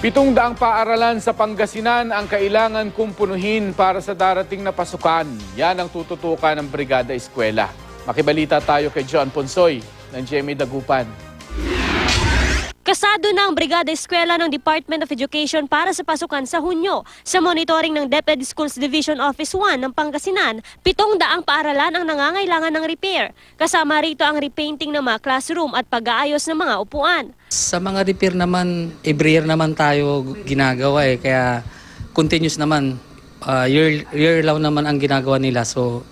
700 paaralan sa Pangasinan ang kailangan kumpunuhin para sa darating na pasukan. Yan ang tututukan ng Brigada Eskwela. Makibalita tayo kay John Ponsoy ng GMA Dagupan. Kasado na ang Brigada Eskwela ng Department of Education para sa pasukan sa Hunyo. Sa monitoring ng DepEd Schools Division Office 1 ng Pangasinan, 700 paaralan ang nangangailangan ng repair. Kasama rito ang repainting ng mga classroom at pag-aayos ng mga upuan. Sa mga repair naman, every year naman tayo ginagawa kaya continuous naman. Year lang naman ang ginagawa nila, so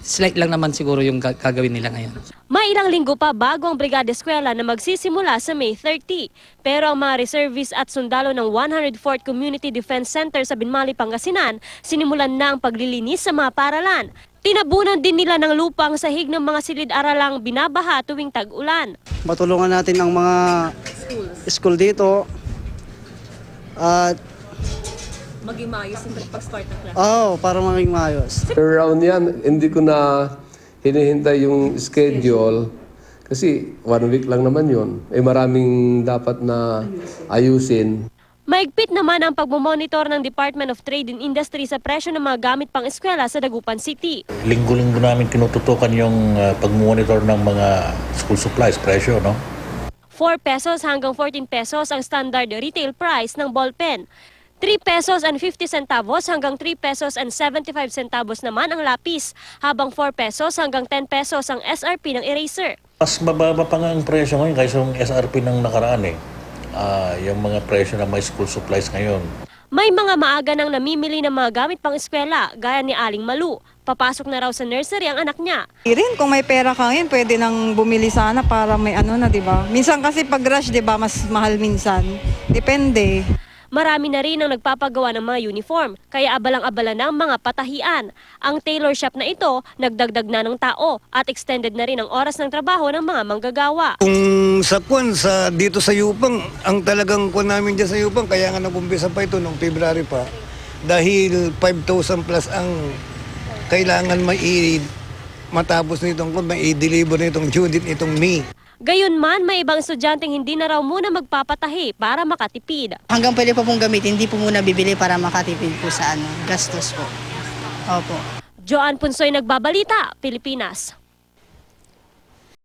slight lang naman siguro yung gagawin nila ngayon. May ilang linggo pa bago ang Brigada Eskwela na magsisimula sa May 30. Pero ang mga reservists at sundalo ng 104th Community Defense Center sa Binmali, Pangasinan, sinimulan na ang paglilinis sa mga paaralan. Tinabunan din nila ng lupa ang sahig ng mga silid-aralang binabaha tuwing tag-ulan. Matulungan natin ang mga school dito at Maging maayos yung pag-start ng class. para maging maayos. Around yan, hindi ko na hinihintay yung schedule kasi 1 week lang naman yun. Maraming dapat na ayusin. Maigpit naman ang pagmumonitor ng Department of Trade and Industry sa presyo ng mga gamit pang eskwela sa Dagupan City. Linggo-linggo namin tinututukan yung pagmumonitor ng mga school supplies, presyo, no? 4 pesos hanggang 14 pesos ang standard retail price ng ballpen. 3 pesos and 50 centavos hanggang 3 pesos and 75 centavos naman ang lapis, habang 4 pesos hanggang 10 pesos ang SRP ng eraser. Mas mababa pa nga ang presyo ngayon kaysa yung SRP ng nakaraan yung mga presyo ng mga school supplies ngayon. May mga maaga nang namimili ng mga gamit pang eskwela, gaya ni Aling Malu. Papasok na raw sa nursery ang anak niya. Rin, kung may pera ka ngayon, pwede nang bumili sana para may na, di ba? Minsan kasi pag rush, di ba, mas mahal minsan. Depende. Marami na rin ang nagpapagawa ng mga uniform, kaya abalang-abala na ang mga patahian. Ang tailor shop na ito, nagdagdag na ng tao at extended na rin ang oras ng trabaho ng mga manggagawa. Kung sa dito sa Yupang, ang talagang kwan namin dyan sa Yupang, kaya nga nag-umpisa pa ito noong February pa, dahil 5,000 plus ang kailangan matapos nitong mai-deliver nitong due date nitong May. Gayunman, may ibang estudyanteng hindi na raw muna magpapatahi para makatipid. Hanggang pwede pa pong gamitin, hindi po muna bibili para makatipid po sa gastos po. Opo. Joan Punsoy, Nagbabalita, Pilipinas.